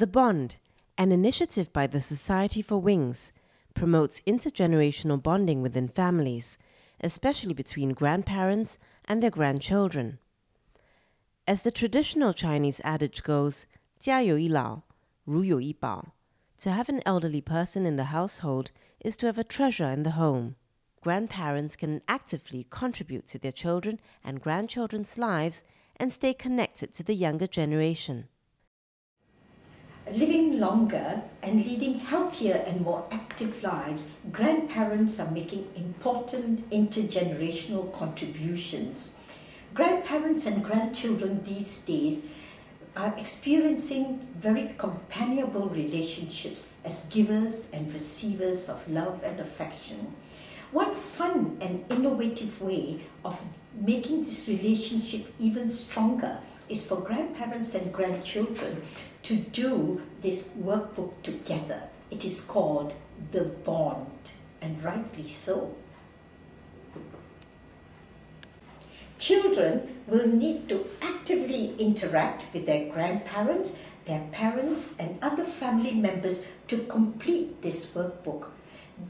The Bond, an initiative by the Society for Wings, promotes intergenerational bonding within families, especially between grandparents and their grandchildren. As the traditional Chinese adage goes, 家有一老，如有一宝, to have an elderly person in the household is to have a treasure in the home. Grandparents can actively contribute to their children and grandchildren's lives and stay connected to the younger generation. Living longer and leading healthier and more active lives, grandparents are making important intergenerational contributions. Grandparents and grandchildren these days are experiencing very companionable relationships as givers and receivers of love and affection. One fun and innovative way of making this relationship even stronger is for grandparents and grandchildren to do this workbook together. It is called The Bond, and rightly so. Children will need to actively interact with their grandparents, their parents, and other family members to complete this workbook.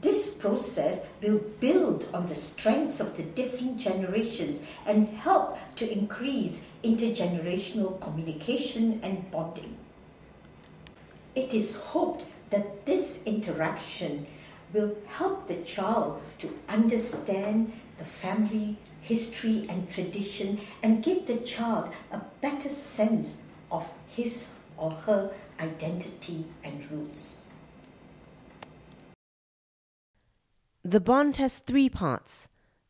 This process will build on the strengths of the different generations and help to increase intergenerational communication and bonding. It is hoped that this interaction will help the child to understand the family history and tradition and give the child a better sense of his or her identity and roots. The Bond has 3 parts: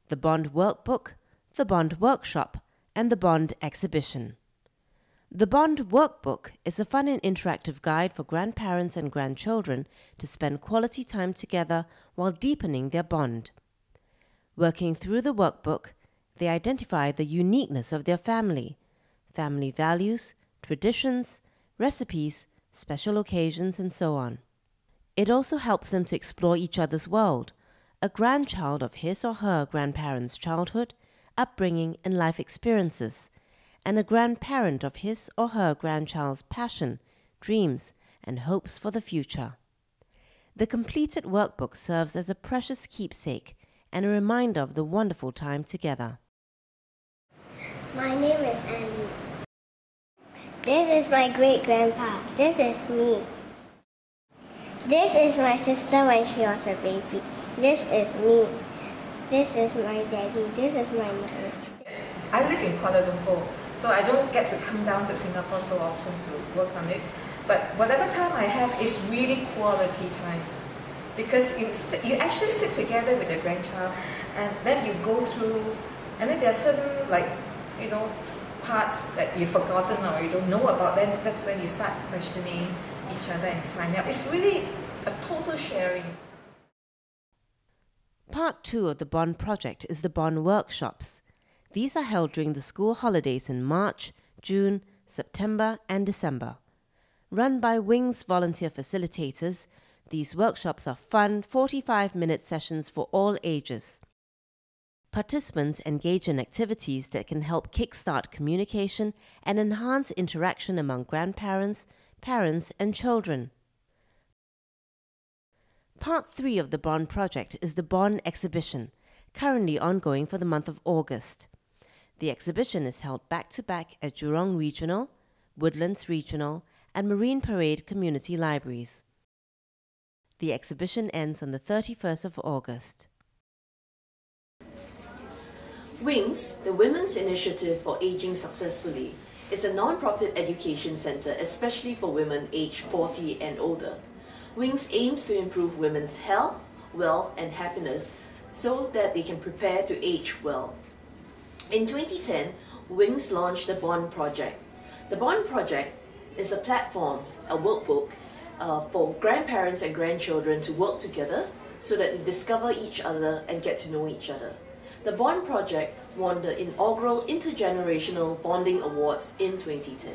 the Bond Workbook, the Bond Workshop, and the Bond Exhibition. The Bond Workbook is a fun and interactive guide for grandparents and grandchildren to spend quality time together while deepening their bond. Working through the workbook, they identify the uniqueness of their family values, traditions, recipes, special occasions, and so on. It also helps them to explore each other's world, a grandchild of his or her grandparents' childhood, upbringing, and life experiences, and a grandparent of his or her grandchild's passion, dreams, and hopes for the future. The completed workbook serves as a precious keepsake and a reminder of the wonderful time together. My name is Annie. This is my great-grandpa. This is me. This is my sister when she was a baby. This is me. This is my daddy. This is my mother. I live in Kuala Lumpur, so I don't get to come down to Singapore so often to work on it. But whatever time I have is really quality time, because you actually sit together with the grandchild, and then you go through, and then there are certain parts that you've forgotten or you don't know about. Then that's when you start questioning each other and find out. It's really a total sharing. Part 2 of the Bond project is the Bond Workshops. These are held during the school holidays in March, June, September, and December. Run by Wings volunteer facilitators, these workshops are fun 45-minute sessions for all ages. Participants engage in activities that can help kickstart communication and enhance interaction among grandparents, parents, and children. Part 3 of the Bond project is the Bond Exhibition, currently ongoing for the month of August. The exhibition is held back-to-back at Jurong Regional, Woodlands Regional, and Marine Parade Community Libraries. The exhibition ends on the 31st of August. WINGS, the Women's Initiative for Aging Successfully, is a non-profit education center especially for women aged 40 and older. WINGS aims to improve women's health, wealth, and happiness so that they can prepare to age well. In 2010, WINGS launched the Bond Project. The Bond Project is a platform, a workbook, for grandparents and grandchildren to work together so that they discover each other and get to know each other. The Bond Project won the inaugural Intergenerational Bonding Awards in 2010.